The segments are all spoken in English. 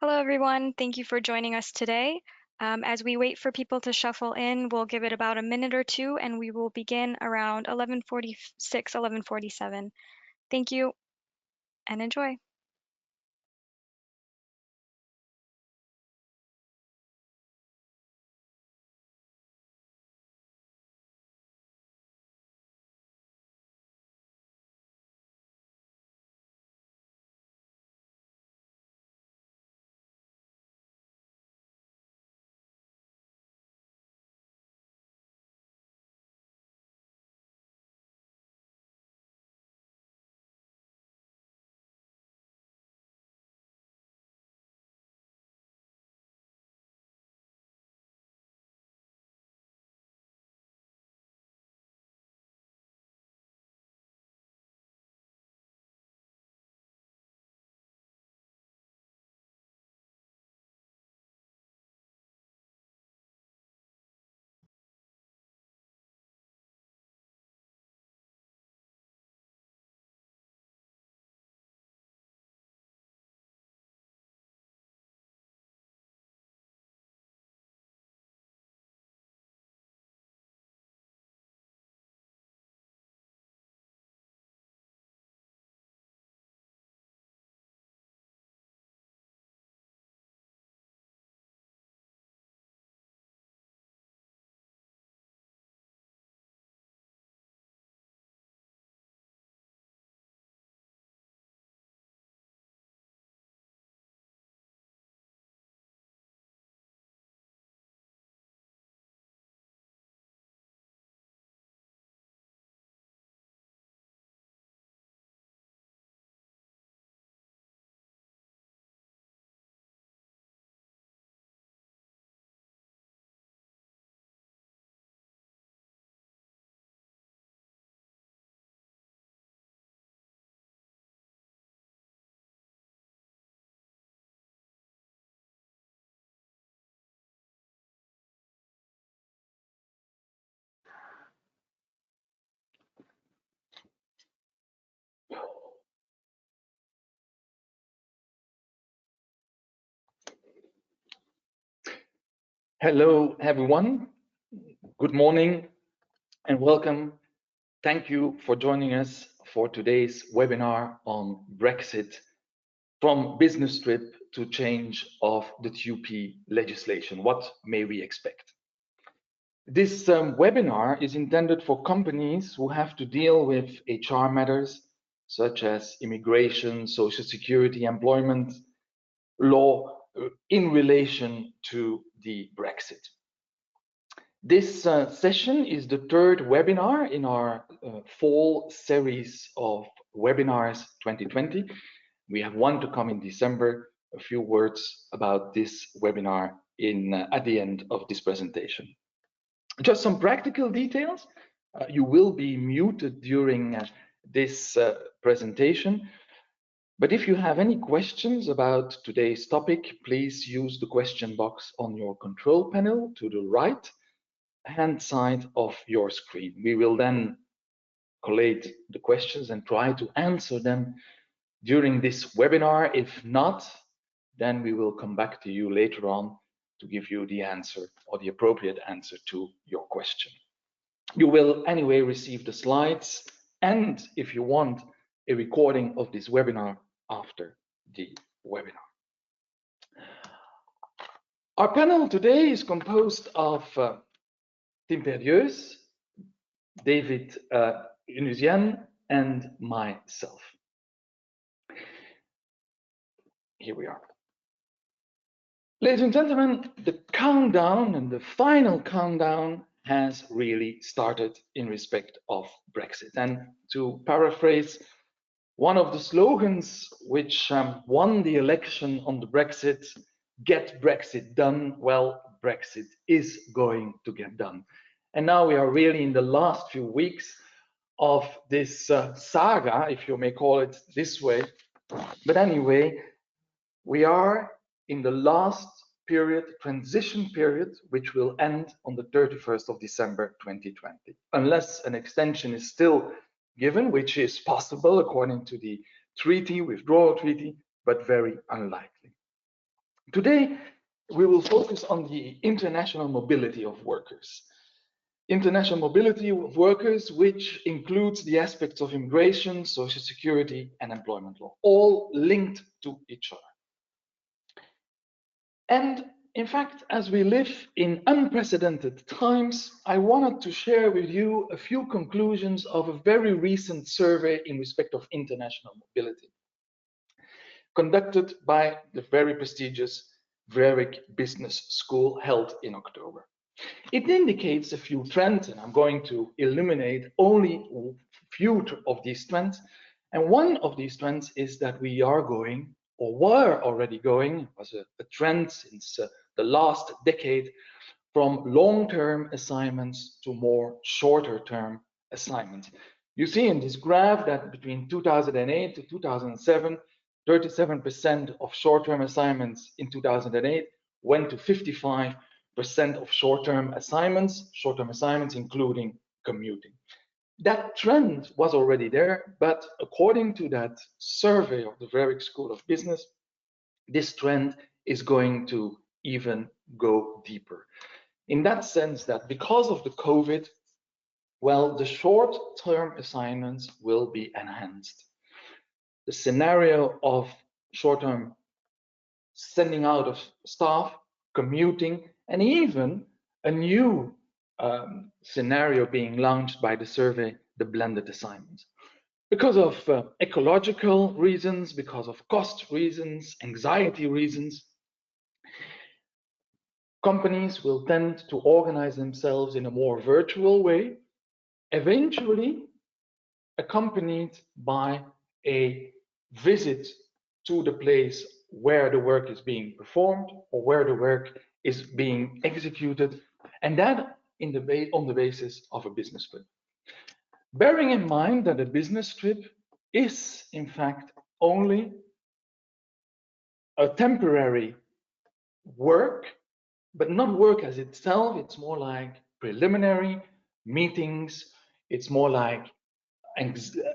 Hello, everyone. Thank you for joining us today. As we wait for people to shuffle in, we'll give it about a minute or two, and we will begin around 11:46, 11:47. Thank you, and enjoy. Hello, everyone. Good morning and welcome. Thank you for joining us for today's webinar on Brexit, from business trip to change of the TUPE legislation. What may we expect? This webinar is intended for companies who have to deal with HR matters such as immigration, social security, employment law in relation to the Brexit. This session is the third webinar in our fall series of webinars 2020. We have one to come in December. A few words about this webinar at the end of this presentation. Just some practical details. You will be muted during this presentation. But if you have any questions about today's topic, please use the question box on your control panel to the right hand side of your screen. We will then collate the questions and try to answer them during this webinar. If not, then we will come back to you later on to give you the answer or the appropriate answer to your question. You will anyway receive the slides and, if you want, a recording of this webinar after the webinar. Our panel today is composed of Tim Perrieus, David Unusian, and myself. Here we are. Ladies and gentlemen, the countdown and the final countdown has really started in respect of Brexit. And to paraphrase one of the slogans which won the election on the Brexit, get Brexit done, well, Brexit is going to get done. And now we are really in the last few weeks of this saga, if you may call it this way. But anyway, we are in the last period, transition period, which will end on the 31st of December 2020, unless an extension is still given, which is possible according to the treaty, withdrawal treaty, but very unlikely. Today, we will focus on the international mobility of workers. International mobility of workers, which includes the aspects of immigration, social security, and employment law, all linked to each other. And in fact, as we live in unprecedented times, I wanted to share with you a few conclusions of a very recent survey in respect of international mobility, conducted by the very prestigious Veric Business School, held in October. It indicates a few trends, and I'm going to illuminate only a few of these trends. And one of these trends is that we are going, or were already going, it was a trend since the last decade, from long-term assignments to more shorter-term assignments. You see in this graph that between 2008 to 2007, 37% of short-term assignments in 2008 went to 55% of short-term assignments including commuting. That trend was already there, but according to that survey of the Veric School of Business, this trend is going to even go deeper. In that sense that because of the COVID, well, the short-term assignments will be enhanced. The scenario of short-term sending out of staff, commuting, and even a new scenario being launched by the survey, the blended assignments. Because of ecological reasons, because of cost reasons, anxiety reasons, companies will tend to organize themselves in a more virtual way, eventually accompanied by a visit to the place where the work is being performed or where the work is being executed, and that on the basis of a business trip. Bearing in mind that a business trip is, in fact, only a temporary work, but not work as itself. It's more like preliminary meetings. It's more like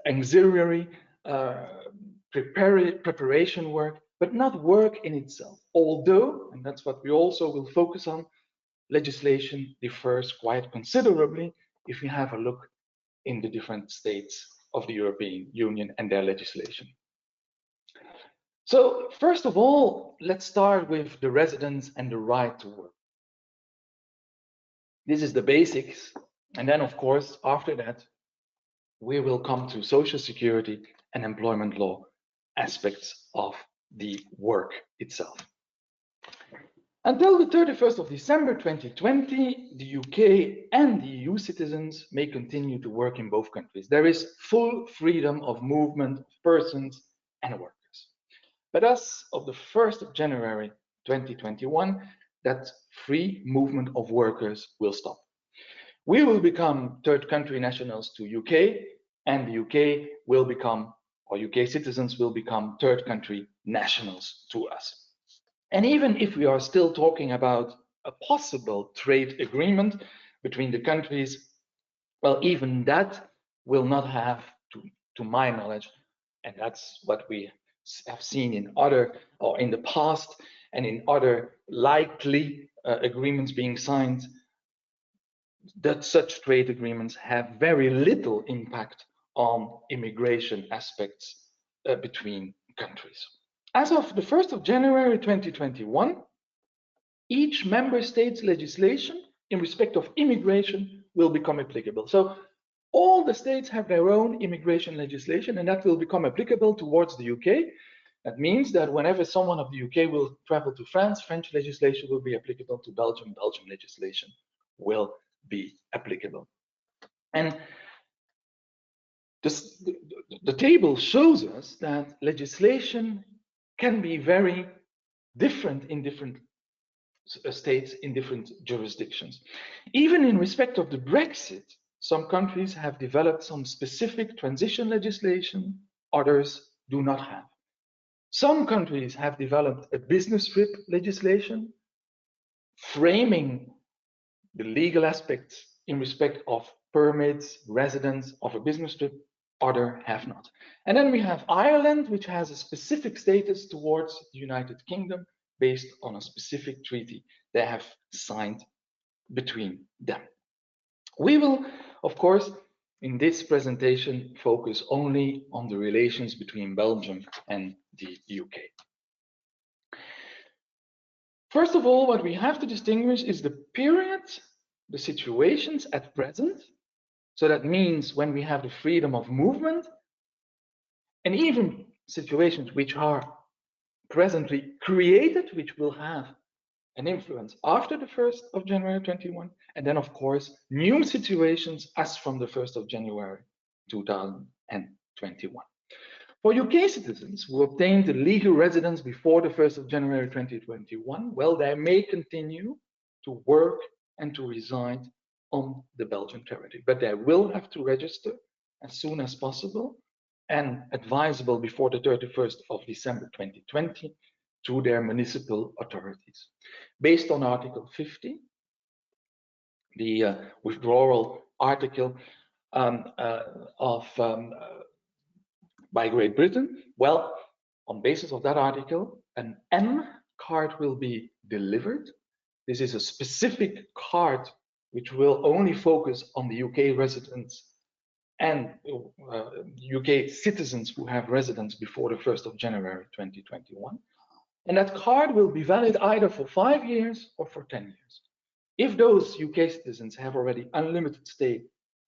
auxiliary preparation work, but not work in itself. Although, and that's what we also will focus on, legislation differs quite considerably if we have a look in the different states of the European Union and their legislation. So first of all, let's start with the residence and the right to work. This is the basics. And then, of course, after that, we will come to social security and employment law aspects of the work itself. Until the 31st of December 2020, the UK and the EU citizens may continue to work in both countries. There is full freedom of movement of persons and workers. But as of the 1st of January 2021, that free movement of workers will stop. We will become third country nationals to UK, and the UK will become, or UK citizens will become third country nationals to us. And even if we are still talking about a possible trade agreement between the countries, well, even that will not have, to my knowledge, and that's what we have seen in other, or in the past, and in other likely agreements being signed, that such trade agreements have very little impact on immigration aspects between countries. As of the 1st of January 2021, each member state's legislation in respect of immigration will become applicable. So all the states have their own immigration legislation, and that will become applicable towards the UK. That means that whenever someone of the UK will travel to France, French legislation will be applicable to Belgium, Belgian legislation will be applicable. And the table shows us that legislation can be very different in different states, in different jurisdictions. Even in respect of the Brexit, some countries have developed some specific transition legislation, others do not have. Some countries have developed a business trip legislation, framing the legal aspects in respect of permits, residence of a business trip, other have not. And then we have Ireland, which has a specific status towards the United Kingdom, based on a specific treaty they have signed between them. We will, of course, in this presentation, focus only on the relations between Belgium and the UK. First of all, what we have to distinguish is the period, the situations at present. So that means when we have the freedom of movement, and even situations which are presently created, which will have an influence after the 1st of January 21, and then of course, new situations as from the 1st of January 2021. For UK citizens who obtained a legal residence before the 1st of January 2021, well, they may continue to work and to reside on the Belgian territory, but they will have to register as soon as possible and advisable before the 31st of December 2020 to their municipal authorities. Based on Article 50, the withdrawal article by Great Britain, well, on basis of that article, an M card will be delivered. This is a specific card which will only focus on the UK residents and UK citizens who have residence before the 1st of January 2021. And that card will be valid either for 5 years or for 10 years. If those UK citizens have already unlimited stay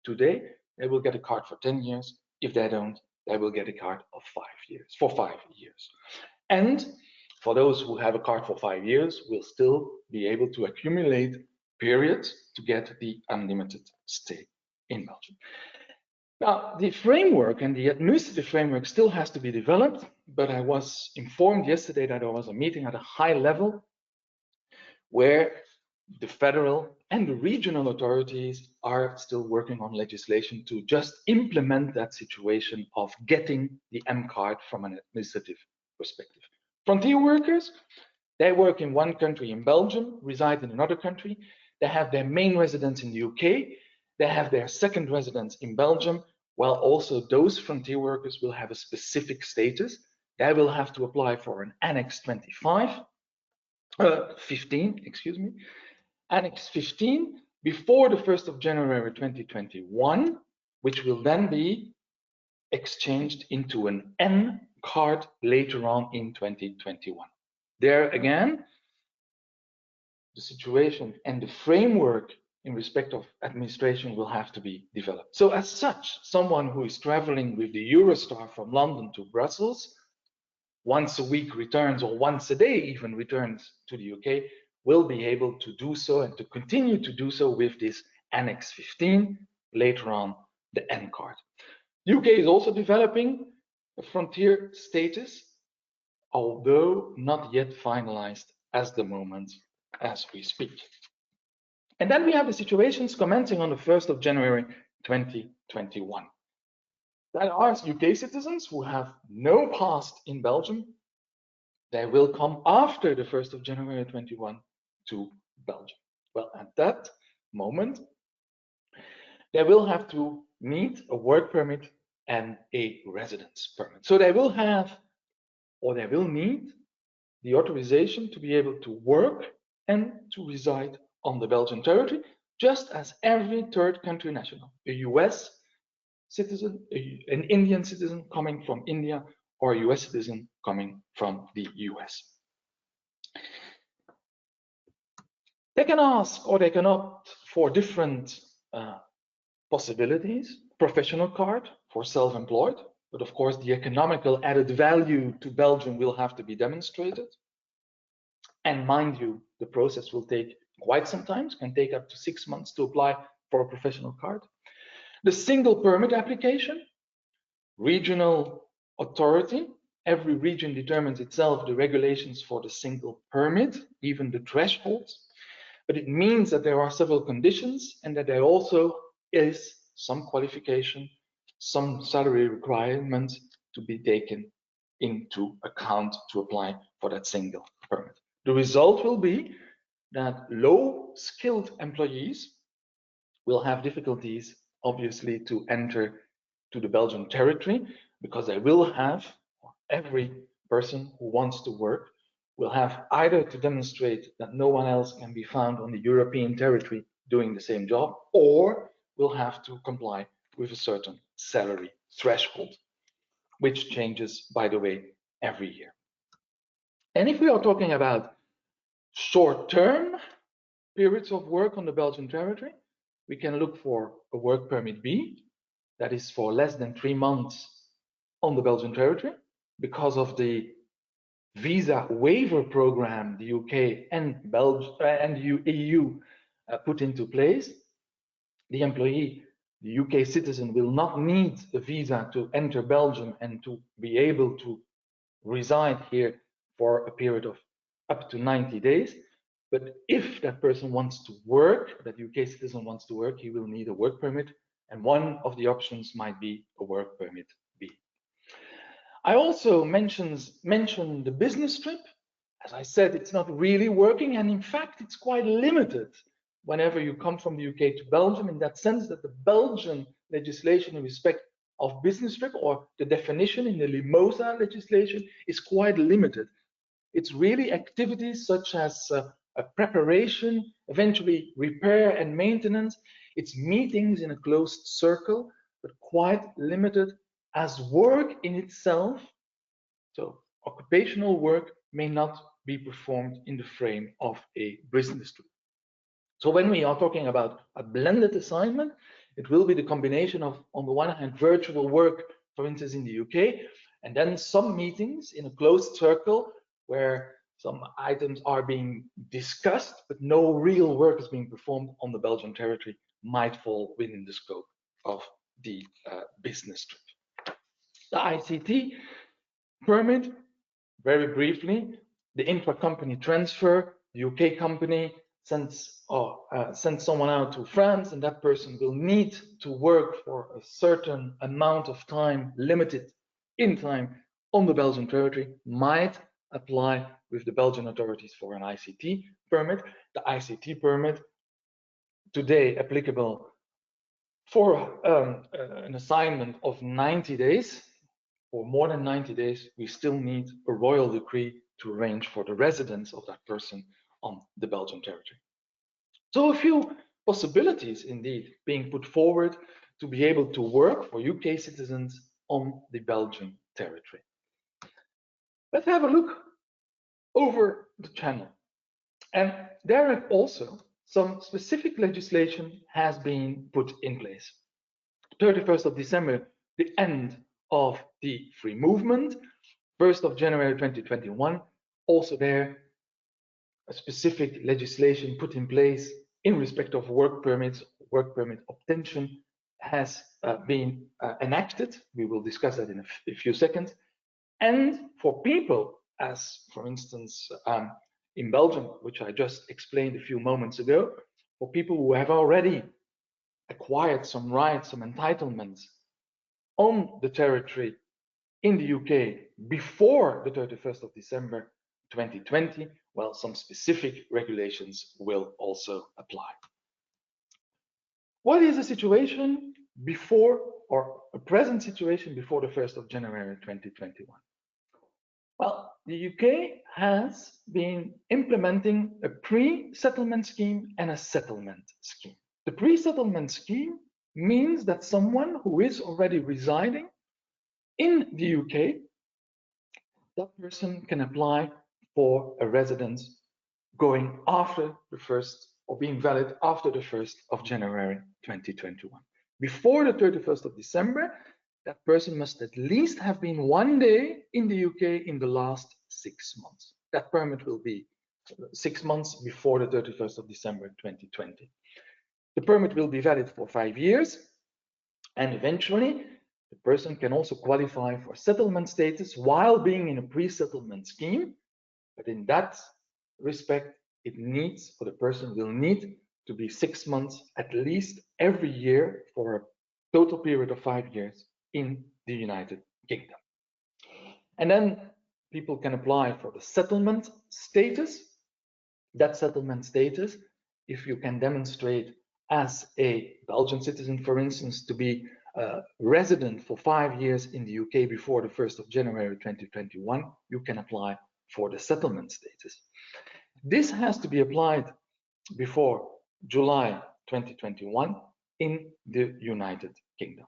today, they will get a card for 10 years. If they don't, they will get a card of 5 years, for 5 years. And for those who have a card for 5 years, will still be able to accumulate periods to get the unlimited stay in Belgium. Now, the framework and the administrative framework still has to be developed, but I was informed yesterday that there was a meeting at a high level where the federal and the regional authorities are still working on legislation to just implement that situation of getting the M card from an administrative perspective. Frontier workers, they work in one country in Belgium, reside in another country, they have their main residence in the UK, they have their second residence in Belgium, while also those frontier workers will have a specific status. They will have to apply for an Annex 15, excuse me, Annex 15 before the 1st of January 2021, which will then be exchanged into an N card later on in 2021. There again, the situation and the framework in respect of administration will have to be developed. So as such, someone who is traveling with the Eurostar from London to Brussels, once a week returns, or once a day even returns to the UK, will be able to do so and to continue to do so with this Annex 15, later on the N card. The UK is also developing a frontier status, although not yet finalized as the moment as we speak. And then we have the situations commencing on the 1st of January 2021. That are UK citizens who have no past in Belgium. They will come after the 1st of January 21 to Belgium. Well, at that moment, they will have to need a work permit and a residence permit. So they will have, or they will need, the authorization to be able to work and to reside on the Belgian territory, just as every third country national, a US citizen, an Indian citizen coming from India, or a US citizen coming from the US. They can ask or they can opt for different possibilities. Professional card for self-employed, but of course the economical added value to Belgium will have to be demonstrated. And mind you, the process will take quite some time, it can take up to 6 months to apply for a professional card. The single permit application, regional authority, every region determines itself the regulations for the single permit, even the thresholds, but it means that there are several conditions and that there also is some qualification, some salary requirements to be taken into account to apply for that single permit. The result will be that low-skilled employees will have difficulties, obviously, to enter to the Belgian territory because they will have, every person who wants to work will have either to demonstrate that no one else can be found on the European territory doing the same job, or will have to comply with a certain salary threshold, which changes, by the way, every year. And if we are talking about short-term periods of work on the Belgian territory, we can look for a work permit B, that is for less than 3 months on the Belgian territory, because of the visa waiver program the UK and the EU put into place. The employee, the UK citizen, will not need a visa to enter Belgium and to be able to reside here for a period of up to 90 days. But if that person wants to work, that UK citizen wants to work, he will need a work permit. And one of the options might be a work permit B. I also mentioned the business trip. As I said, it's not really working. And in fact, it's quite limited whenever you come from the UK to Belgium, in that sense that the Belgian legislation in respect of business trip, or the definition in the Limosa legislation, is quite limited. It's really activities such as a preparation, eventually repair and maintenance. It's meetings in a closed circle, but quite limited, as work in itself, so occupational work, may not be performed in the frame of a business trip. So when we are talking about a blended assignment, it will be the combination of, on the one hand, virtual work, for instance, in the UK, and then some meetings in a closed circle where some items are being discussed, but no real work is being performed on the Belgian territory, might fall within the scope of the business trip. The ICT permit, very briefly, the intra-company transfer, the UK company sends someone out to France, and that person will need to work for a certain amount of time, limited in time, on the Belgian territory, might apply with the Belgian authorities for an ICT permit. The ICT permit, today applicable for an assignment of 90 days, for more than 90 days, we still need a royal decree to arrange for the residence of that person on the Belgian territory. So a few possibilities indeed being put forward to be able to work for UK citizens on the Belgian territory. Let's have a look over the channel. And there also some specific legislation has been put in place. 31st of December, the end of the free movement. 1st of January 2021, also there a specific legislation put in place in respect of work permits, work permit obtention has been enacted. We will discuss that in a few seconds. And for people, as for instance in Belgium, which I just explained a few moments ago, for people who have already acquired some rights, some entitlements on the territory in the UK before the 31st of December 2020, well, some specific regulations will also apply. What is the situation before, or a present situation before the 1st of January 2021? Well, the UK has been implementing a pre-settlement scheme and a settlement scheme. The pre-settlement scheme means that someone who is already residing in the UK, that person can apply for a residence going after the 1st, or being valid after the 1st of January 2021. Before the 31st of December, that person must at least have been 1 day in the UK in the last 6 months. That permit will be 6 months before the 31st of December 2020. The permit will be valid for 5 years, and eventually the person can also qualify for settlement status while being in a pre-settlement scheme. But in that respect, it needs, or the person will need to be 6 months at least every year for a total period of 5 years in the United Kingdom. And then people can apply for the settlement status. That settlement status, if you can demonstrate as a Belgian citizen, for instance, to be resident for 5 years in the UK before the 1st of January 2021, you can apply for the settlement status. This has to be applied before July 2021 in the United Kingdom.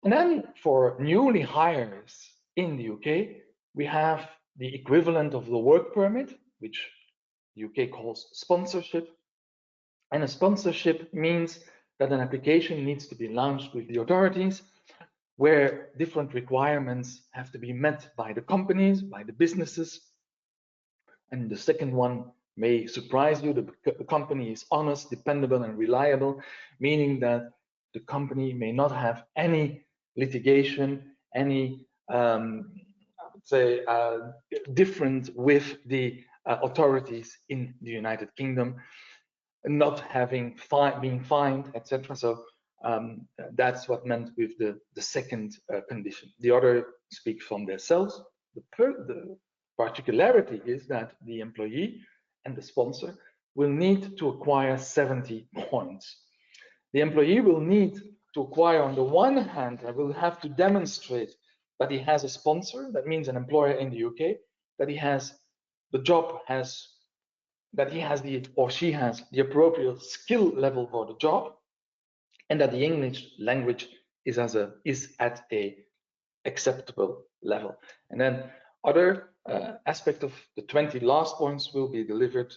And then for newly hires in the UK, we have the equivalent of the work permit, which the UK calls sponsorship. And a sponsorship means that an application needs to be launched with the authorities, where different requirements have to be met by the companies, by the businesses. And the second one may surprise you. The company is honest, dependable, and reliable, meaning that the company may not have any litigation, any, I would say, different with the authorities in the United Kingdom, not having being fined, etc. So that's what meant with the second condition. The other speak from themselves. The particularity is that the employee and the sponsor will need to acquire 70 points. The employee will need to acquire, on the one hand, will have to demonstrate that he has a sponsor, that means an employer in the UK, that he has the job has, that he has the, or she has the appropriate skill level for the job, and that the English language is at a acceptable level. And then other aspect of the 20 last points will be delivered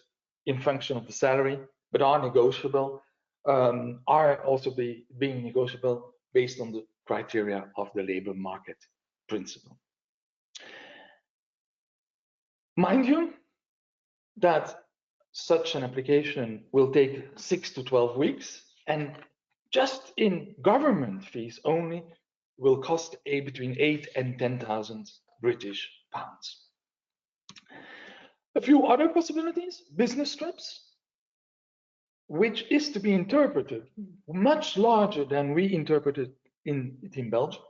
in function of the salary, but are negotiable, are also being negotiable based on the criteria of the labor market principle. Mind you that such an application will take 6 to 12 weeks, and just in government fees only will cost between 8 and 10,000 British pounds. A few other possibilities: business trips, which is to be interpreted much larger than we interpreted it in Belgium,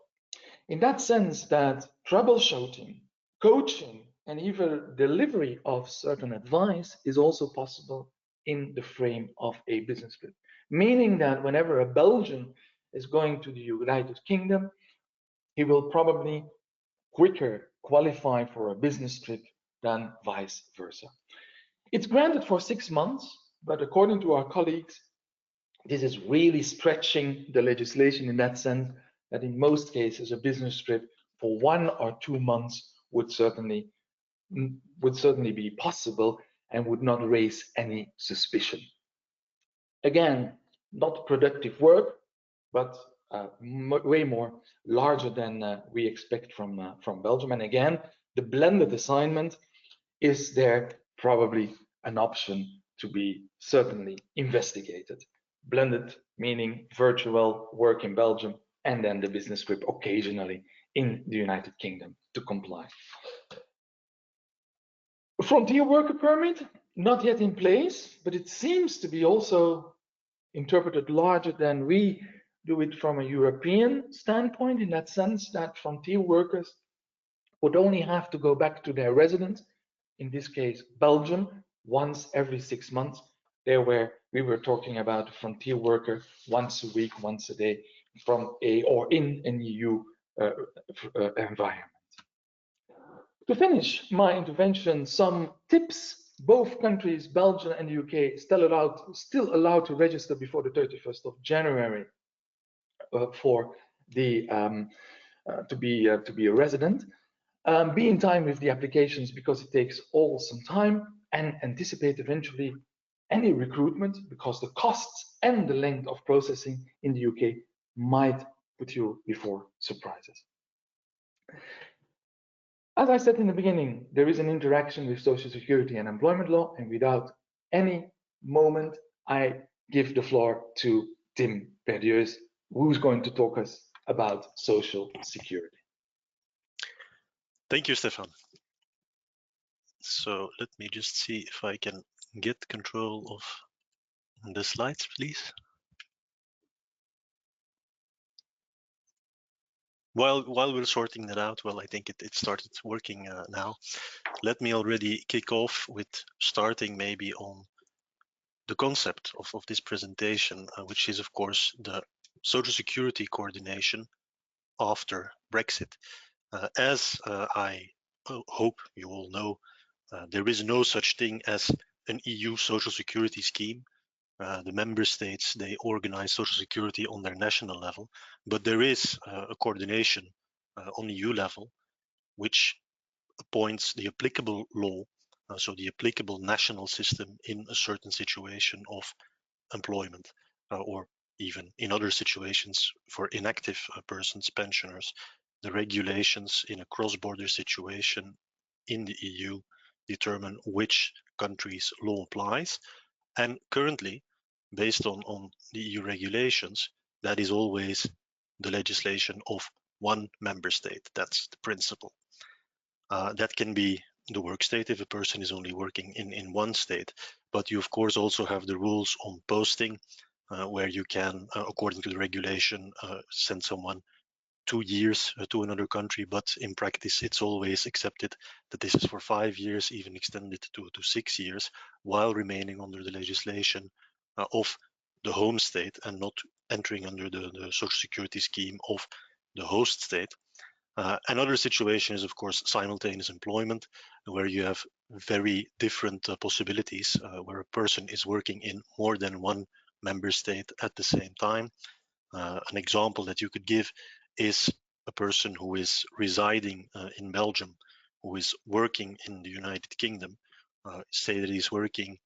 in that sense that troubleshooting, coaching, and even delivery of certain advice is also possible in the frame of a business trip. Meaning that whenever a Belgian is going to the United Kingdom, he will probably quicker qualify for a business trip than vice versa. It's granted for 6 months, but according to our colleagues, this is really stretching the legislation in that sense that in most cases a business trip for 1 or 2 months would certainly be possible and would not raise any suspicion. Again, not productive work, but way more larger than we expect from Belgium. And again, the blended assignment is there probably an option to be certainly investigated. Blended meaning virtual work in Belgium and then the business trip occasionally in the United Kingdom to comply. Frontier worker permit, not yet in place, but it seems to be also interpreted larger than we do it from a European standpoint, in that sense that frontier workers would only have to go back to their residence, in this case Belgium, once every 6 months. There where we were talking about a frontier worker once a week, once a day, from a or in an EU environment. To finish my intervention, some tips. Both countries, Belgium and the UK, still allowed to register before the 31st of January for the to be a resident. Be in time with the applications because it takes all some time, and anticipate eventually any recruitment because the costs and the length of processing in the UK might put you before surprises. As I said in the beginning, there is an interaction with Social Security and employment law, and without any moment, I give the floor to Tim Perdieus, who's going to talk us about Social Security. Thank you, Stefan. So let me just see if I can get control of the slides, please. While we're sorting that out, well, I think it started working now. Let me already kick off with starting maybe on the concept of this presentation, which is, of course, the Social Security coordination after Brexit. As I hope you all know, there is no such thing as an EU social security scheme. The member states, they organize social security on their national level, but there is a coordination on EU level, which appoints the applicable law, so the applicable national system in a certain situation of employment, or even in other situations for inactive persons, pensioners. The regulations in a cross-border situation in the EU determine which country's law applies. And currently, based on the EU regulations, that is always the legislation of one member state. That's the principle. That can be the work state if a person is only working in one state. But you, of course, also have the rules on posting, where you can, according to the regulation, send someone 2 years to another country, but in practice it's always accepted that this is for 5 years, even extended to 6 years, while remaining under the legislation of the home state and not entering under the social security scheme of the host state. Another situation is, of course, simultaneous employment, where you have very different possibilities, where a person is working in more than one member state at the same time. An example that you could give is a person who is residing in Belgium, who is working in the United Kingdom. Say that he's working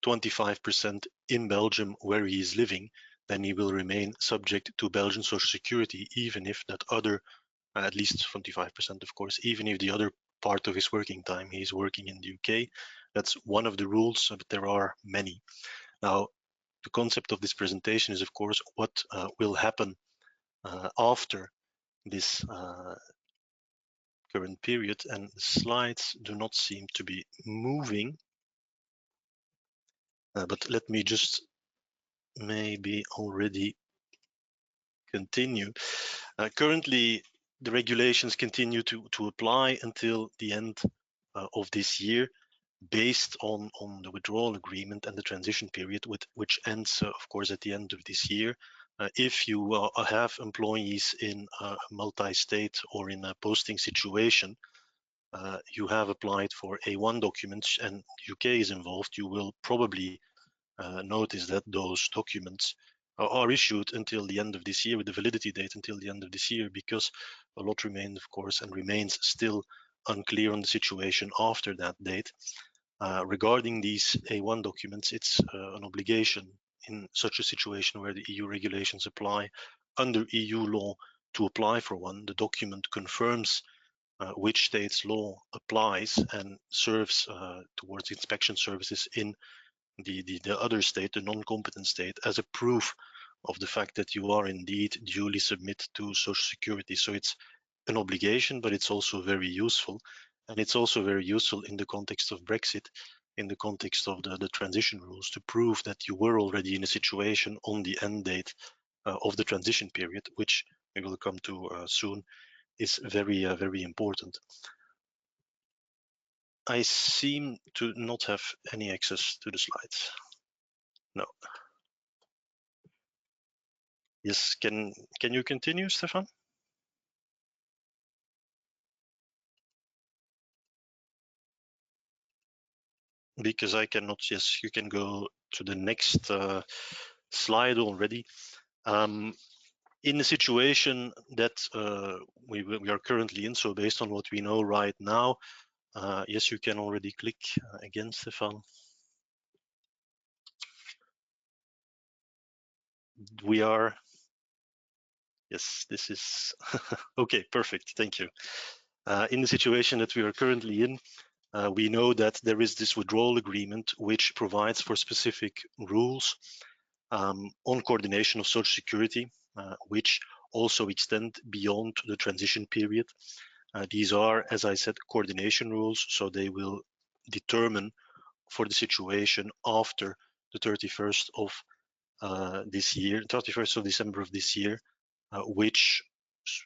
25% in Belgium where he is living, then he will remain subject to Belgian social security, even if that other, at least 25% of course, even if the other part of his working time he is working in the UK. That's one of the rules, but there are many. Now, the concept of this presentation is, of course, what will happen after this current period, and the slides do not seem to be moving. But let me just maybe already continue. Currently, the regulations continue to apply until the end of this year, based on the withdrawal agreement and the transition period, which ends, of course, at the end of this year. If you have employees in a multi-state or in a posting situation, you have applied for A1 documents and UK is involved, you will probably notice that those documents are issued until the end of this year, with the validity date until the end of this year, because a lot remains, of course, and remains still unclear on the situation after that date. Regarding these A1 documents, it's an obligation in such a situation where the EU regulations apply under EU law to apply for one. The document confirms which state's law applies and serves towards inspection services in the other state, the non-competent state, as a proof of the fact that you are indeed duly submit to Social Security. So it's an obligation, but it's also very useful. And it's also very useful in the context of Brexit, in the context of the transition rules, to prove that you were already in a situation on the end date of the transition period, which we will come to soon, is very, very important. I seem to not have any access to the slides. No. Yes, can you continue, Stefan? Because I cannot. Yes, you can go to the next slide already. In the situation that we are currently in, so based on what we know right now, yes, you can already click again, Stefan. We are, yes, this is, okay, perfect, thank you. In the situation that we are currently in, we know that there is this withdrawal agreement which provides for specific rules on coordination of Social Security, which also extend beyond the transition period. These are, as I said, coordination rules, so they will determine for the situation after the 31st of this year, 31st of December of this year,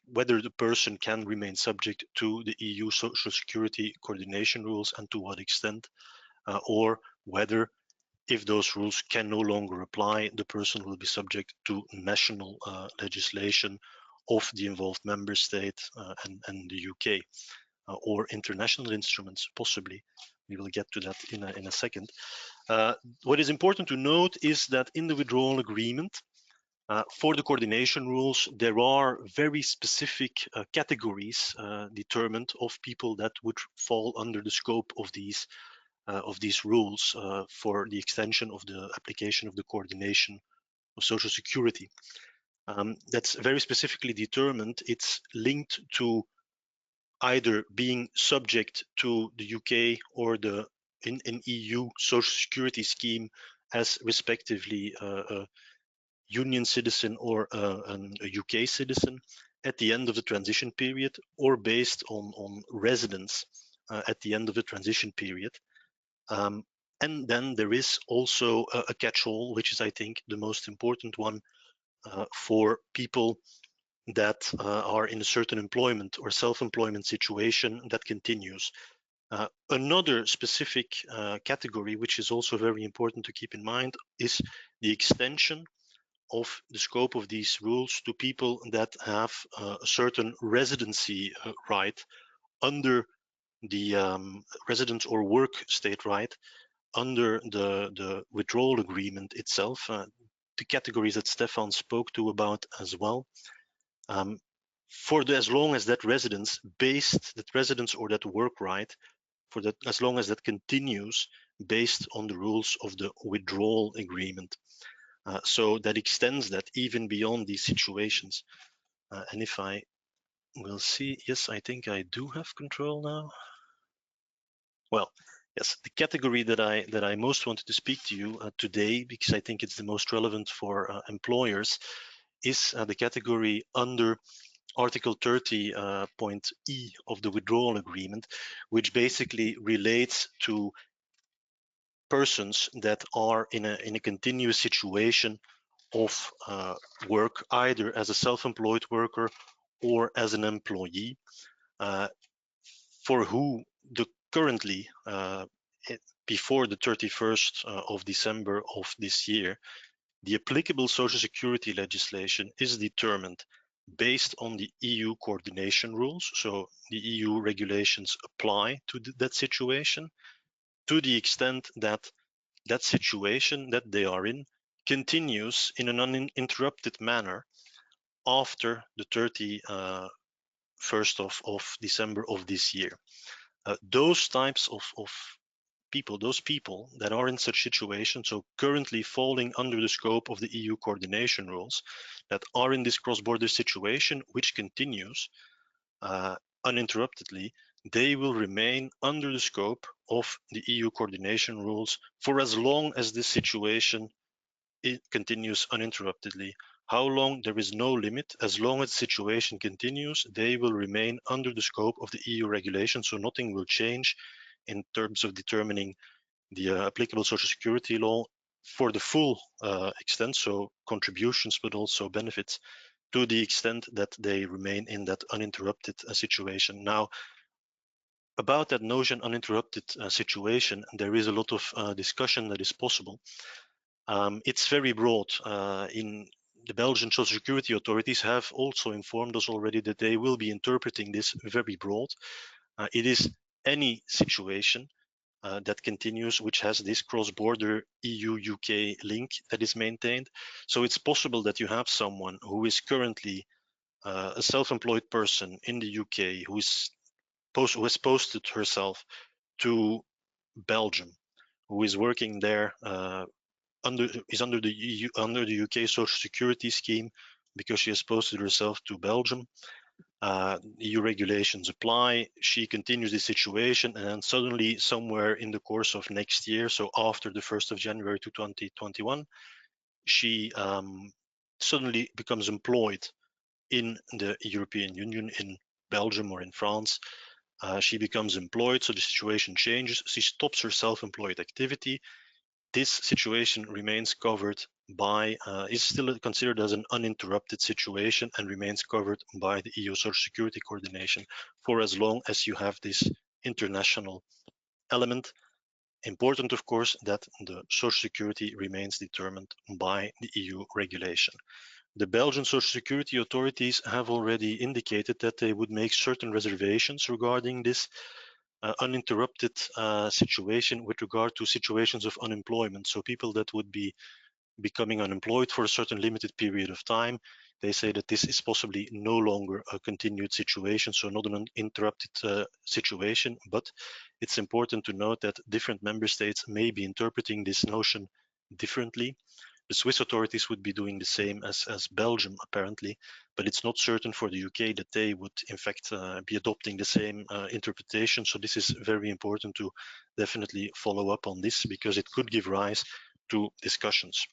whether the person can remain subject to the EU Social Security coordination rules and to what extent, or whether, if those rules can no longer apply, the person will be subject to national legislation of the involved member state and the UK. or international instruments, possibly. We will get to that in a second. What is important to note is that in the withdrawal agreement, for the coordination rules, there are very specific categories determined of people that would fall under the scope of these rules for the extension of the application of the coordination of Social Security. That's very specifically determined. It's linked to either being subject to the UK or the in EU Social Security scheme as respectively a Union citizen or a UK citizen at the end of the transition period, or based on residence at the end of the transition period. And then there is also a catch-all, which is, I think, the most important one for people that are in a certain employment or self-employment situation that continues. Another specific category, which is also very important to keep in mind, is the extension of the scope of these rules to people that have a certain residency right under the residence or work state right under the withdrawal agreement itself, the categories that Stefan spoke to about as well. As long as that residence or that work right, as long as that continues based on the rules of the withdrawal agreement. So that extends that even beyond these situations. And if I will see, yes, I think I do have control now. Well, yes, the category that I most wanted to speak to you today, because I think it's the most relevant for employers, is the category under Article 30.E of the withdrawal agreement, which basically relates to persons that are in a continuous situation of work, either as a self-employed worker or as an employee, for who currently, before the 31st of December of this year, the applicable Social Security legislation is determined based on the EU coordination rules. So the EU regulations apply to that situation, to the extent that that situation that they are in continues in an uninterrupted manner after the 31st of December of this year. Those types of people, those people that are in such situations, so currently falling under the scope of the EU coordination rules, that are in this cross-border situation, which continues uninterruptedly, they will remain under the scope of the EU coordination rules for as long as this situation continues uninterruptedly. How long? There is no limit. As long as the situation continues, they will remain under the scope of the EU regulation, so nothing will change in terms of determining the applicable Social Security law for the full extent, so contributions but also benefits, to the extent that they remain in that uninterrupted situation. Now, about that notion uninterrupted situation, there is a lot of discussion that is possible. It's very broad. In the Belgian Social Security authorities have also informed us already that they will be interpreting this very broad. It is any situation that continues, which has this cross-border EU-UK link that is maintained. So it's possible that you have someone who is currently a self-employed person in the UK who has posted herself to Belgium, who is working there under the UK Social Security scheme because she has posted herself to Belgium. EU regulations apply. She continues the situation, and then suddenly, somewhere in the course of next year, so after the 1st of January 2021, she suddenly becomes employed in the European Union, in Belgium or in France. She becomes employed, so the situation changes. She stops her self-employed activity. This situation remains covered by, is still considered as an uninterrupted situation and remains covered by the EU Social Security coordination for as long as you have this international element. Important, of course, that the Social Security remains determined by the EU regulation. The Belgian Social Security authorities have already indicated that they would make certain reservations regarding this uninterrupted situation with regard to situations of unemployment. So people that would be becoming unemployed for a certain limited period of time, they say that this is possibly no longer a continued situation, so not an uninterrupted situation. But it's important to note that different member states may be interpreting this notion differently. The Swiss authorities would be doing the same as Belgium, apparently, but it's not certain for the UK that they would, in fact, be adopting the same interpretation. So this is very important to definitely follow up on this, because it could give rise to discussions.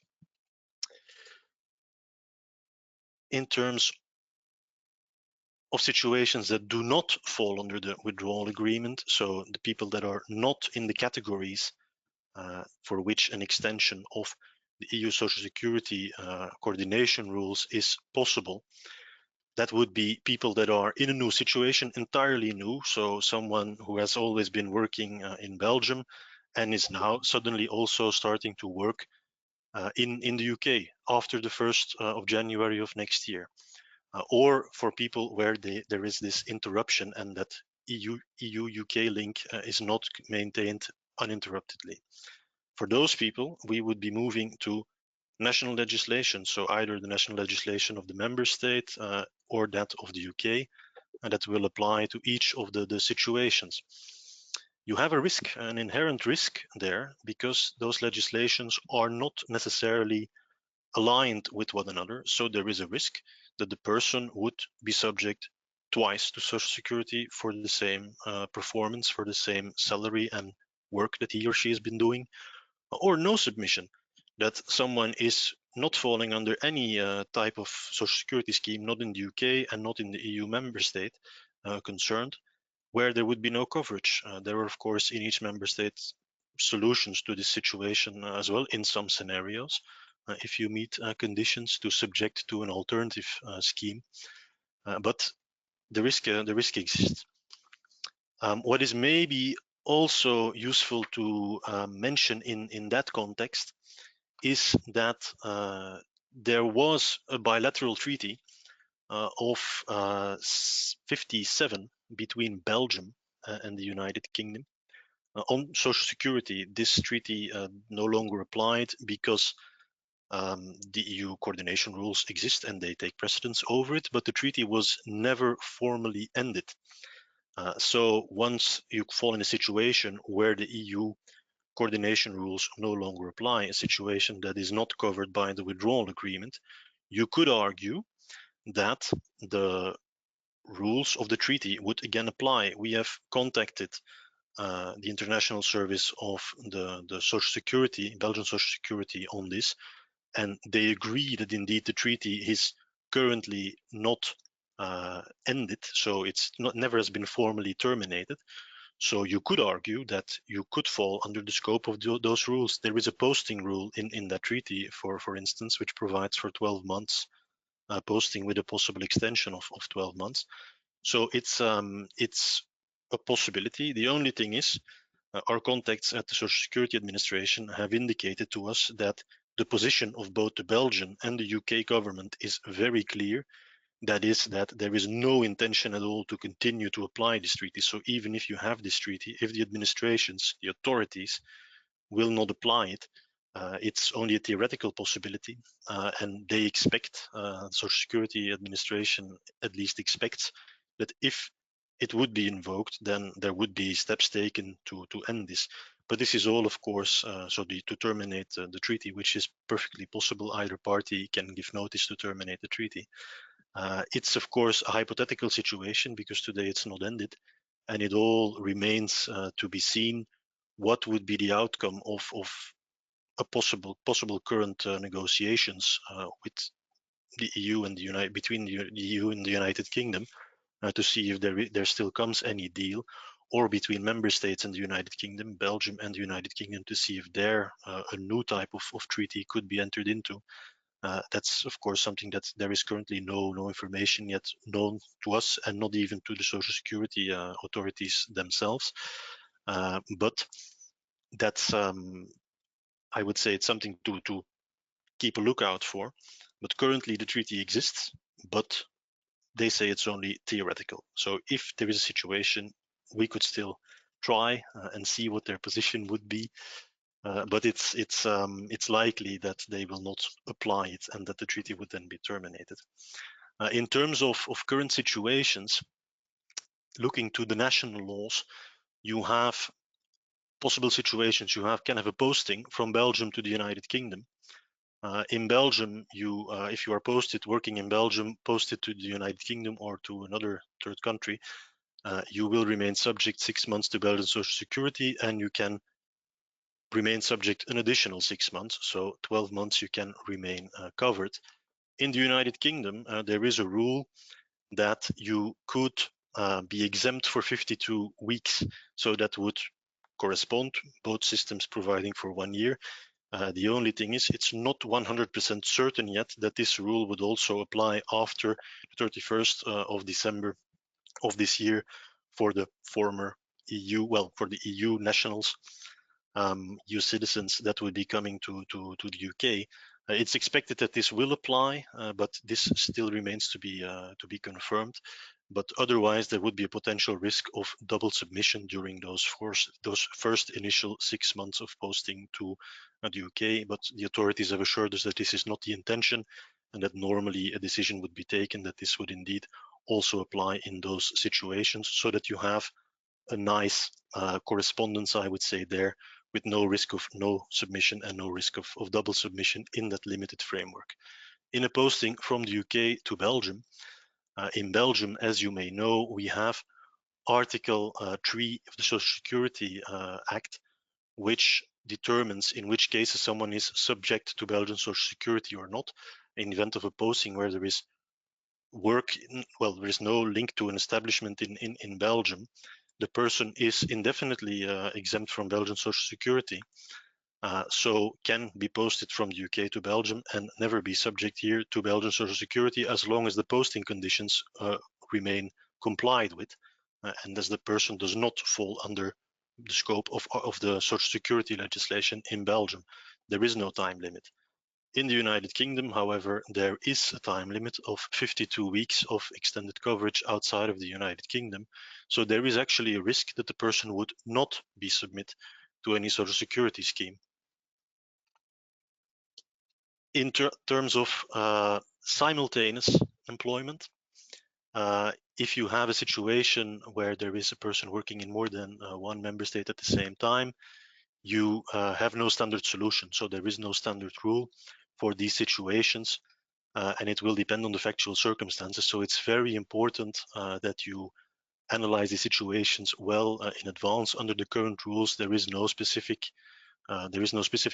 In terms of situations that do not fall under the withdrawal agreement, so the people that are not in the categories for which an extension of the EU Social Security coordination rules is possible, that would be people that are in a new situation, entirely new, so someone who has always been working in Belgium and is now suddenly also starting to work in the UK after the 1st of January of next year. Or for people where there is this interruption and that EU-UK link is not maintained uninterruptedly. For those people, we would be moving to national legislation, so either the national legislation of the member state or that of the UK, and that will apply to each of the situations. You have a risk, an inherent risk there, because those legislations are not necessarily aligned with one another. So there is a risk that the person would be subject twice to Social Security for the same performance, for the same salary and work that he or she has been doing, or no submission, that someone is not falling under any type of Social Security scheme, not in the UK and not in the EU member state concerned, where there would be no coverage. There are, of course, in each member state solutions to this situation as well in some scenarios. If you meet conditions to subject to an alternative scheme, but the risk exists. What is maybe also useful to mention in that context is that there was a bilateral treaty of 57 between Belgium and the United Kingdom on Social Security. This treaty no longer applied because the EU coordination rules exist and they take precedence over it, but the treaty was never formally ended. So once you fall in a situation where the EU coordination rules no longer apply, a situation that is not covered by the withdrawal agreement, you could argue that the rules of the treaty would again apply. We have contacted the International Service of the Social Security, Belgian Social Security, on this, and they agree that indeed the treaty is currently not ended, so it's never has been formally terminated. So you could argue that you could fall under the scope of those rules. There is a posting rule in that treaty, for instance, which provides for 12 months posting with a possible extension of 12 months. So it's a possibility. The only thing is, our contacts at the Social Security Administration have indicated to us that the position of both the Belgian and the UK government is very clear. That is, that there is no intention at all to continue to apply this treaty. So even if you have this treaty, if the administrations, the authorities, will not apply it, it's only a theoretical possibility, and they expect, Social Security Administration at least expects, that if it would be invoked, then there would be steps taken to end this. But this is all, of course, to terminate the treaty, which is perfectly possible. Either party can give notice to terminate the treaty. It's, of course, a hypothetical situation because today it's not ended, and it all remains to be seen what would be the outcome of a possible current negotiations with the EU and between the EU and the United Kingdom, to see if there still comes any deal, or between member states and the United Kingdom, Belgium and the United Kingdom, to see if there a new type of treaty could be entered into. That's, of course, something that there is currently no information yet known to us, and not even to the Social Security authorities themselves. But that's, I would say, it's something to keep a lookout for. But currently the treaty exists, but they say it's only theoretical. So if there is a situation, we could still try and see what their position would be. But it's likely that they will not apply it and that the treaty would then be terminated. In terms of current situations, looking to the national laws, you have possible situations. You can have a posting from Belgium to the United Kingdom. In Belgium, if you are posted working in Belgium, posted to the United Kingdom or to another third country, you will remain subject 6 months to Belgian Social Security, and you can remain subject an additional 6 months, so 12 months you can remain covered. In the United Kingdom, there is a rule that you could be exempt for 52 weeks, so that would correspond, both systems providing for 1 year. The only thing is, it's not 100% certain yet that this rule would also apply after the 31st of December of this year for the former EU, well, for the EU nationals, EU citizens that would be coming to the UK. It's expected that this will apply, but this still remains to be confirmed. But otherwise, there would be a potential risk of double submission during those first initial 6 months of posting to the UK. But the authorities have assured us that this is not the intention, and that normally a decision would be taken that this would indeed also apply in those situations, so that you have a nice correspondence, I would say, there, with no risk of no submission and no risk of double submission in that limited framework. In a posting from the UK to Belgium, in Belgium, as you may know, we have Article 3 of the Social Security Act, which determines in which cases someone is subject to Belgian Social Security or not, in the event of a posting where there is work, well, there is no link to an establishment in Belgium. The person is indefinitely exempt from Belgian Social Security, so can be posted from the UK to Belgium and never be subject here to Belgian Social Security, as long as the posting conditions remain complied with, and as the person does not fall under the scope of the Social Security legislation in Belgium. There is no time limit. In the United Kingdom, however, there is a time limit of 52 weeks of extended coverage outside of the United Kingdom. So there is actually a risk that the person would not be submitted to any Social Security scheme. In terms of simultaneous employment, if you have a situation where there is a person working in more than one member state at the same time, you have no standard solution. So there is no standard rule for these situations, and it will depend on the factual circumstances. So it's very important that you analyze the situations well in advance. Under the current rules, there is no specific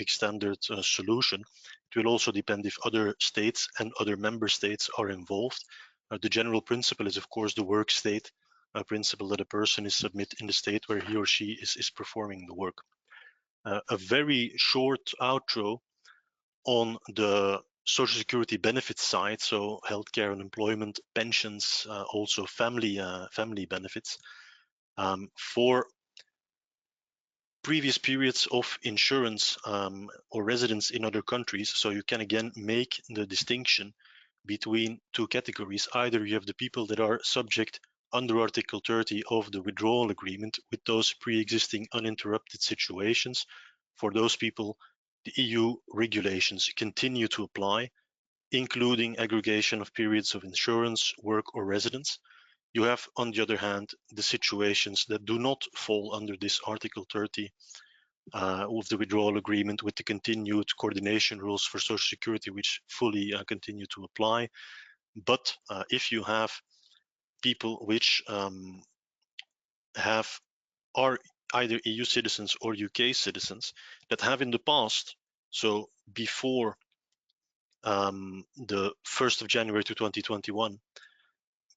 standard solution. It will also depend if other states and other member states are involved. The general principle is, of course, the work state principle, that a person is submitted in the state where he or she is performing the work. A very short outro on the Social Security benefits side, so healthcare, unemployment, pensions, also family benefits. For previous periods of insurance or residence in other countries, so you can again make the distinction between two categories. Either you have the people that are subject under Article 30 of the withdrawal agreement with those pre-existing uninterrupted situations. For those people, the EU regulations continue to apply, including aggregation of periods of insurance, work, or residence. You have, on the other hand, the situations that do not fall under this Article 30 of the withdrawal agreement, with the continued coordination rules for Social Security, which fully continue to apply. But if you have people which are either EU citizens or UK citizens that have in the past, so before the 1st of January 2021,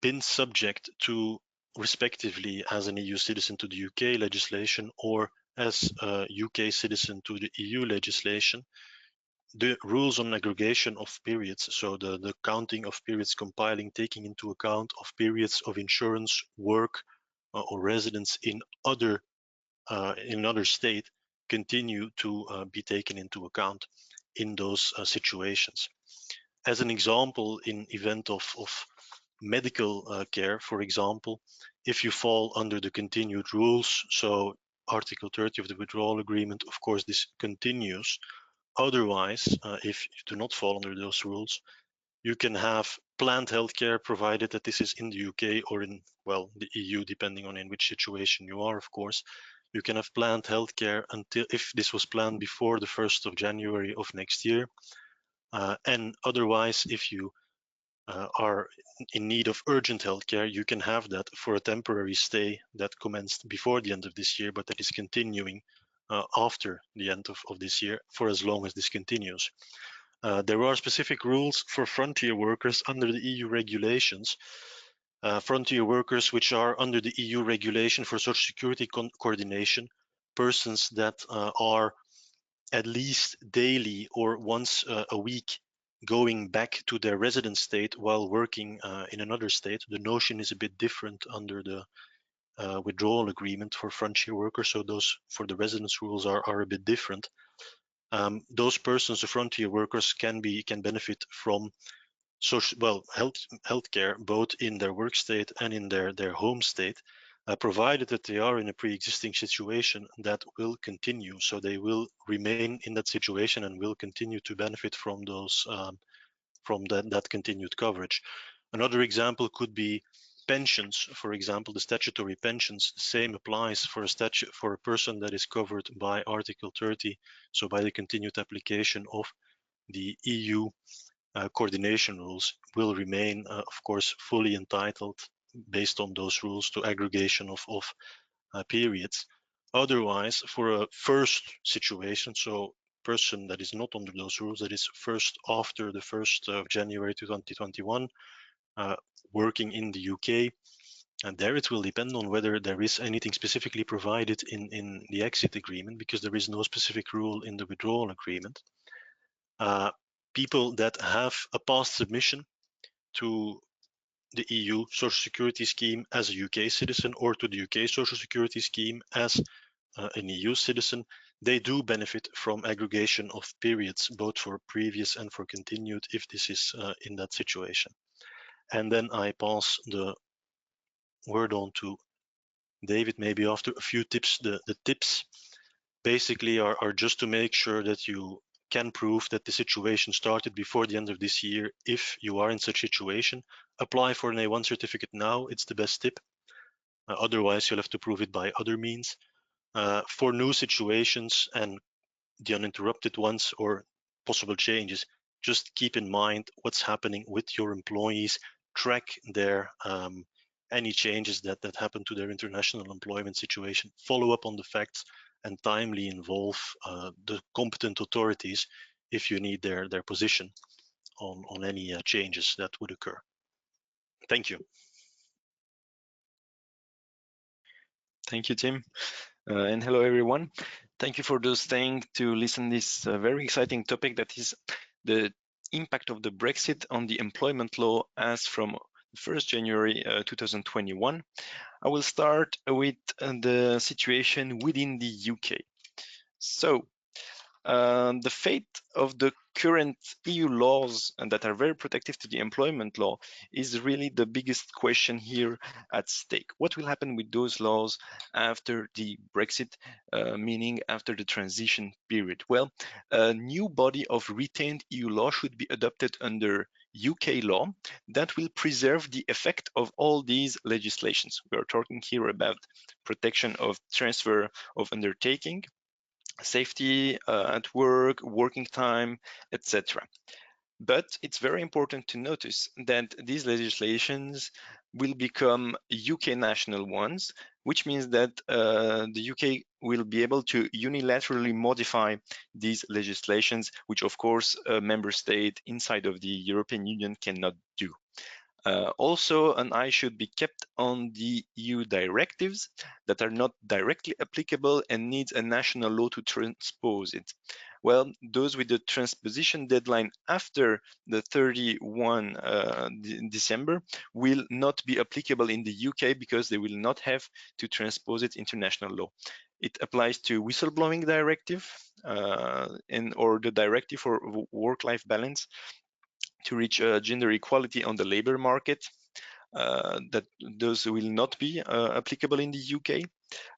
been subject to, respectively, as an EU citizen to the UK legislation or as a UK citizen to the EU legislation, the rules on aggregation of periods, so the counting of periods, compiling, taking into account of periods of insurance, work, or residence in another state, continue to be taken into account. in those situations. As an example, in event of medical care, for example, if you fall under the continued rules, so Article 30 of the withdrawal agreement, of course, this continues. Otherwise, if you do not fall under those rules, you can have planned healthcare, provided that this is in the UK or in, well, the EU, depending on in which situation you are, of course. You can have planned healthcare until, if this was planned before the 1st of January of next year. And otherwise, if you are in need of urgent healthcare, you can have that for a temporary stay that commenced before the end of this year, but that is continuing after the end of this year for as long as this continues. There are specific rules for frontier workers under the EU regulations. Frontier workers which are under the EU regulation for social security coordination, persons that are at least daily or once a week going back to their residence state while working in another state. The notion is a bit different under the withdrawal agreement for frontier workers, so those for the residence rules are a bit different. Those persons, the frontier workers, can benefit from social, healthcare both in their work state and in their home state, provided that they are in a pre-existing situation that will continue. So they will remain in that situation and will continue to benefit from those from that continued coverage. Another example could be pensions. For example, the statutory pensions. The same applies for a person that is covered by Article 30, so by the continued application of the EU coordination rules, will remain, of course, fully entitled based on those rules to aggregation of periods. Otherwise, for a first situation, so person that is not under those rules, that is first after the 1st of January 2021, working in the UK, and there it will depend on whether there is anything specifically provided in the exit agreement, because there is no specific rule in the withdrawal agreement. People that have a past submission to the EU Social Security scheme as a UK citizen or to the UK Social Security scheme as an EU citizen, they do benefit from aggregation of periods, both for previous and for continued, if this is in that situation. And then I pass the word on to David, maybe after a few tips. The tips basically are just to make sure that you can prove that the situation started before the end of this year. If you are in such situation, apply for an A1 certificate now. It's the best tip. Otherwise, you'll have to prove it by other means. For new situations and the uninterrupted ones or possible changes, just keep in mind what's happening with your employees. Track their any changes that happen to their international employment situation. Follow up on the facts and timely involve the competent authorities if you need their position on any changes that would occur. Thank you. Thank you, Tim. And hello, everyone. Thank you for those staying to listen this very exciting topic, that is the impact of the Brexit on the employment law as from 1st January 2021. I will start with the situation within the UK. So the fate of the current EU laws and that are very protective to the employment law is really the biggest question here at stake. What will happen with those laws after the Brexit, meaning after the transition period? Well, a new body of retained EU law should be adopted under UK law that will preserve the effect of all these legislations. We are talking here about protection of transfer of undertaking, safety at work, working time, etc. But it's very important to notice that these legislations will become UK national ones, which means that the UK will be able to unilaterally modify these legislations, which of course a member state inside of the European Union cannot do. Also, an eye should be kept on the EU directives that are not directly applicable and needs a national law to transpose it. Well, those with the transposition deadline after the 31 December will not be applicable in the UK because they will not have to transpose it into national law. It applies to whistleblowing directive, or the directive for work-life balance to reach gender equality on the labor market. That those will not be applicable in the UK.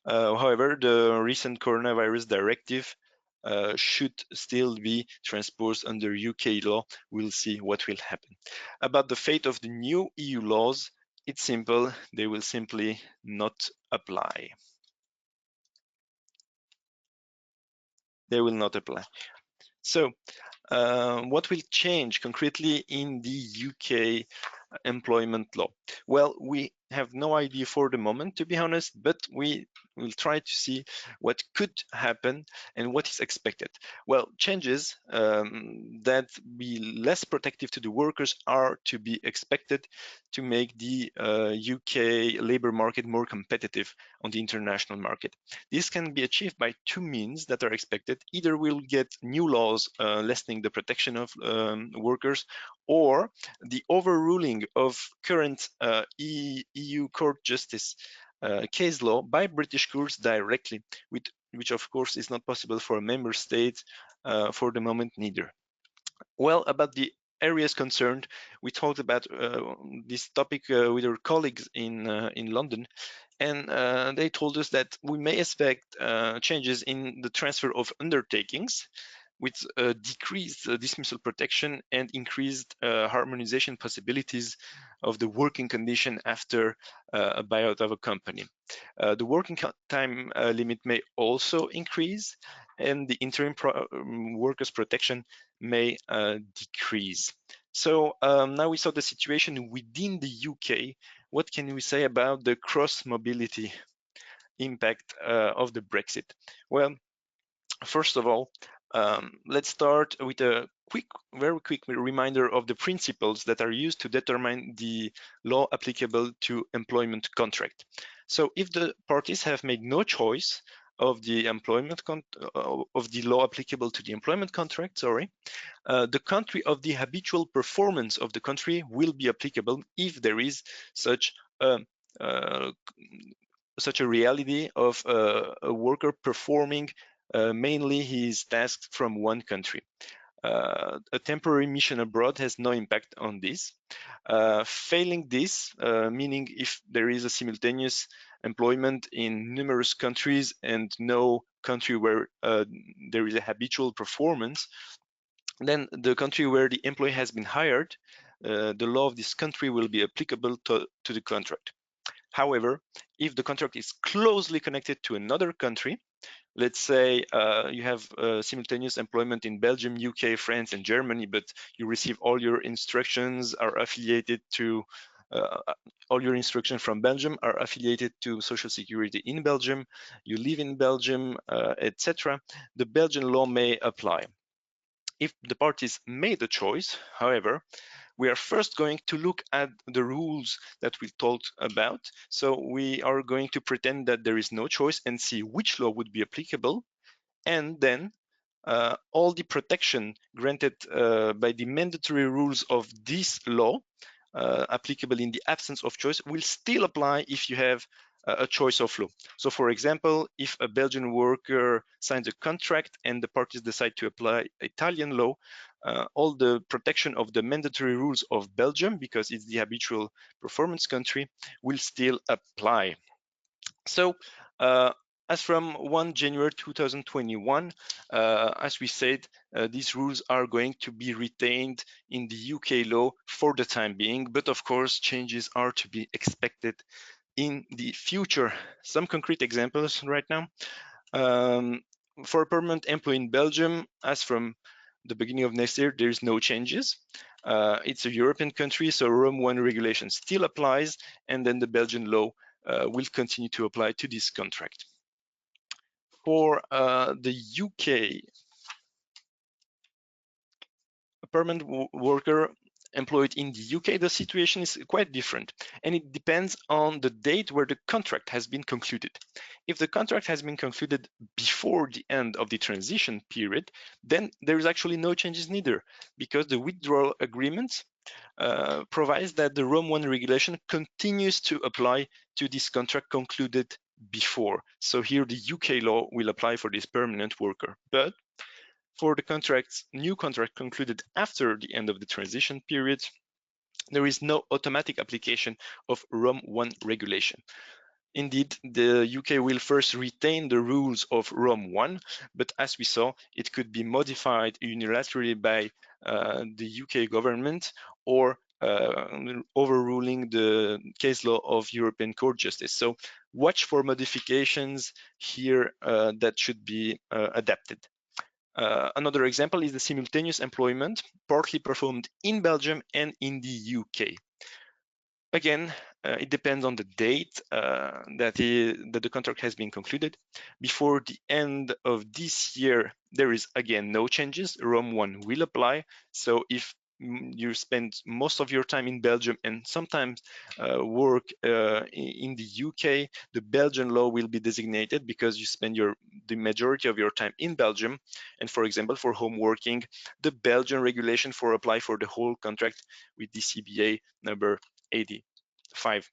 However, the recent coronavirus directive should still be transposed under UK law. We'll see what will happen. About the fate of the new EU laws, it's simple. They will simply not apply. They will not apply. So what will change concretely in the UK employment law? Well, we have no idea for the moment, to be honest, but we will try to see what could happen and what is expected. Well, changes that be less protective to the workers are to be expected to make the UK labor market more competitive on the international market. This can be achieved by two means that are expected. Either we'll get new laws lessening the protection of workers, or the overruling of current EU Court Justice case law by British courts directly, which of course is not possible for a member state for the moment neither. Well, about the areas concerned, we talked about this topic with our colleagues in London, and they told us that we may expect changes in the transfer of undertakings with decreased dismissal protection and increased harmonization possibilities of the working condition after a buyout of a company. The working time limit may also increase, and the interim workers protection may decrease. So now we saw the situation within the UK. What can we say about the cross mobility impact of the Brexit? Well, first of all, let's start with a very quick reminder of the principles that are used to determine the law applicable to employment contract. So if the parties have made no choice of the of the law applicable to the employment contract, the country of the habitual performance of the country will be applicable if there is such a reality of a worker performing mainly his tasks from one country. A temporary mission abroad has no impact on this. Failing this, meaning if there is a simultaneous employment in numerous countries and no country where there is a habitual performance, then the country where the employee has been hired, the law of this country will be applicable to the contract. However, if the contract is closely connected to another country, let's say you have simultaneous employment in Belgium, UK, France, and Germany, but you receive all your instructions are affiliated to all your instructions from Belgium are affiliated to Social Security in Belgium, you live in Belgium, etc. The Belgian law may apply. If the parties made a choice, however, we are first going to look at the rules that we talked about. So we are going to pretend that there is no choice and see which law would be applicable. And then all the protection granted by the mandatory rules of this law applicable in the absence of choice will still apply if you have a choice of law. So for example, if a Belgian worker signs a contract and the parties decide to apply Italian law, all the protection of the mandatory rules of Belgium, because it's the habitual performance country, will still apply. So as from 1 January 2021, as we said, these rules are going to be retained in the UK law for the time being, but of course changes are to be expected in the future. Some concrete examples right now. For a permanent employee in Belgium, as from the beginning of next year, there's no changes. It's a European country, so Rome 1 regulation still applies, and then the Belgian law will continue to apply to this contract. For the UK, a permanent worker employed in the UK, the situation is quite different, and it depends on the date where the contract has been concluded. If the contract has been concluded before the end of the transition period, then there is actually no changes neither, because the withdrawal agreement provides that the Rome 1 regulation continues to apply to this contract concluded before. So here the UK law will apply for this permanent worker. But for the new contract concluded after the end of the transition period, there is no automatic application of ROM 1 regulation. Indeed, the UK will first retain the rules of ROM 1, but as we saw, it could be modified unilaterally by the UK government or overruling the case law of European Court Justice. So watch for modifications here that should be adapted. Another example is the simultaneous employment, partly performed in Belgium and in the UK. Again, it depends on the date that the contract has been concluded. Before the end of this year, there is again no changes. ROM 1 will apply. So if you spend most of your time in Belgium and sometimes work in the UK, the Belgian law will be designated because you spend the majority of your time in Belgium. And for example, for home working, the Belgian regulation for apply for the whole contract with the CBA number 85.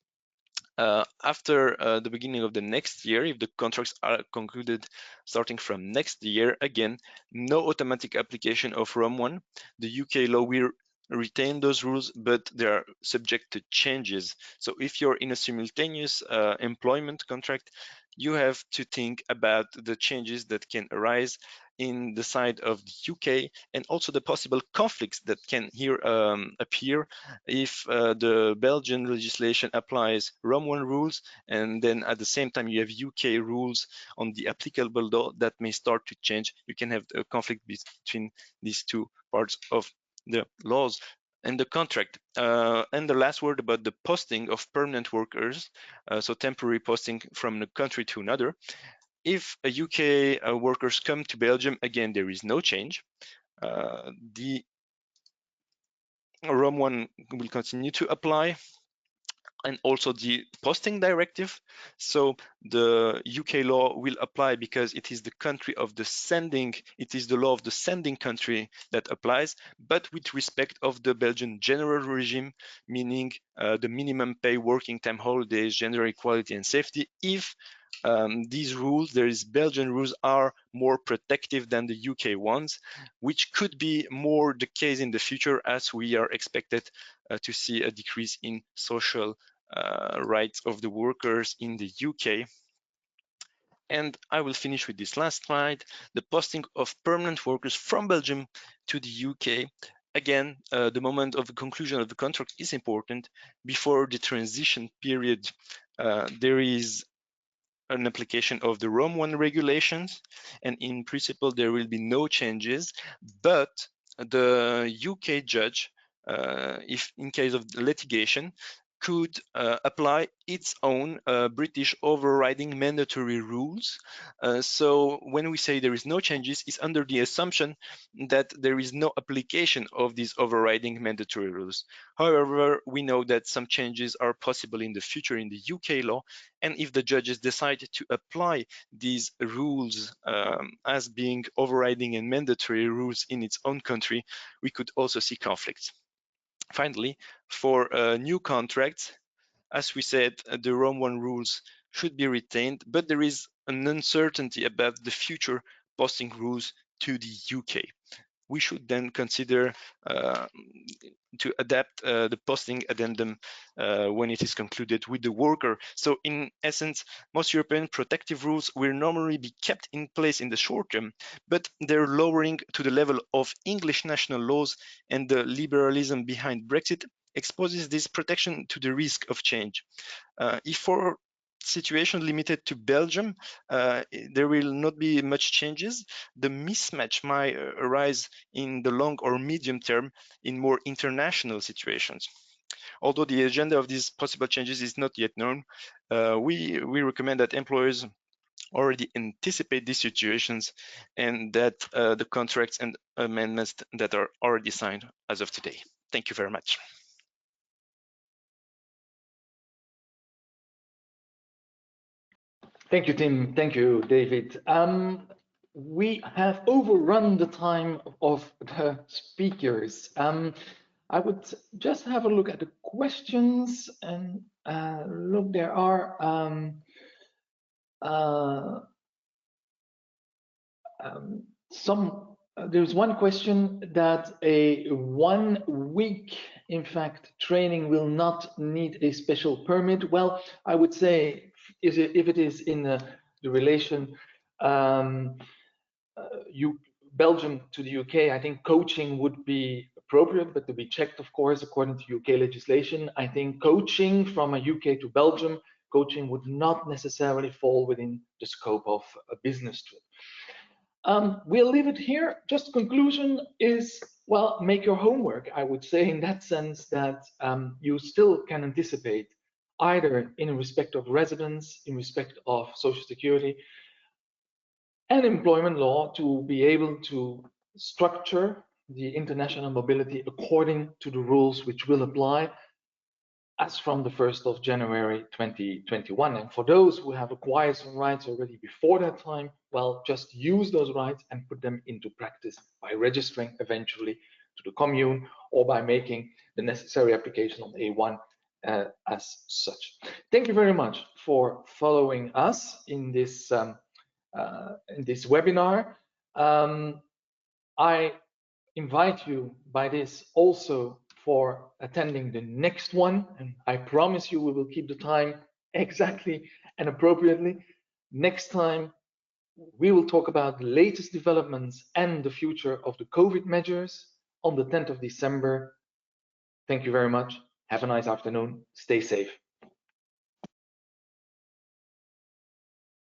After the beginning of the next year, if the contracts are concluded starting from next year, again, no automatic application of ROM 1. The UK law will retain those rules, but they are subject to changes. So if you're in a simultaneous employment contract, you have to think about the changes that can arise in the side of the UK and also the possible conflicts that can here appear if the Belgian legislation applies ROM 1 rules and then at the same time you have UK rules on the applicable law that may start to change. You can have a conflict between these two parts of the laws and the contract. And the last word about the posting of permanent workers, so temporary posting from a country to another. If a UK workers come to Belgium, again, there is no change. The ROM 1 will continue to apply, and also the posting directive. So the UK law will apply because it is the country of the sending, it is the law of the sending country that applies, but with respect of the Belgian general regime, meaning the minimum pay, working time, holidays, gender equality and safety. If these rules, Belgian rules are more protective than the UK ones, which could be more the case in the future as we are expected to see a decrease in social rights of the workers in the UK. And I will finish with this last slide, the posting of permanent workers from Belgium to the UK. Again, the moment of the conclusion of the contract is important. Before the transition period, there is an application of the ROM 1 regulations, and in principle there will be no changes, but the UK judge, if in case of litigation, could apply its own British overriding mandatory rules. So when we say there is no changes, it's under the assumption that there is no application of these overriding mandatory rules. However, we know that some changes are possible in the future in the UK law, and if the judges decide to apply these rules as being overriding and mandatory rules in its own country, we could also see conflicts. Finally, for new contracts, as we said, the ROM 1 rules should be retained, but there is an uncertainty about the future posting rules to the UK. We should then consider to adapt the posting addendum when it is concluded with the worker. So in essence, most European protective rules will normally be kept in place in the short term, but they're lowering to the level of English national laws, and the liberalism behind Brexit exposes this protection to the risk of change. If for situation limited to Belgium, there will not be much changes. The mismatch might arise in the long or medium term in more international situations. Although the agenda of these possible changes is not yet known, we recommend that employers already anticipate these situations and that the contracts and amendments that are already signed as of today. Thank you very much. Thank you, Tim. Thank you, David. We have overrun the time of the speakers. I would just have a look at the questions and look, there are There's one question that a 1 week, in fact, training will not need a special permit. Well, I would say if it is in the relation Belgium to the UK, I think coaching would be appropriate, but to be checked, of course, according to UK legislation. I think coaching from a UK to Belgium, coaching would not necessarily fall within the scope of a business trip. We'll leave it here. Just conclusion is, well, make your homework, I would say, in that sense that you still can anticipate either in respect of residence, in respect of social security, and employment law to be able to structure the international mobility according to the rules which will apply as from the 1st of January 2021. And for those who have acquired some rights already before that time, well, just use those rights and put them into practice by registering eventually to the commune or by making the necessary application on A1 as such. Thank you very much for following us in this webinar. I invite you by this also for attending the next one, and I promise you we will keep the time exactly and appropriately. Next time we will talk about the latest developments and the future of the COVID measures on the 10th of December. Thank you very much. Have a nice afternoon. Stay safe.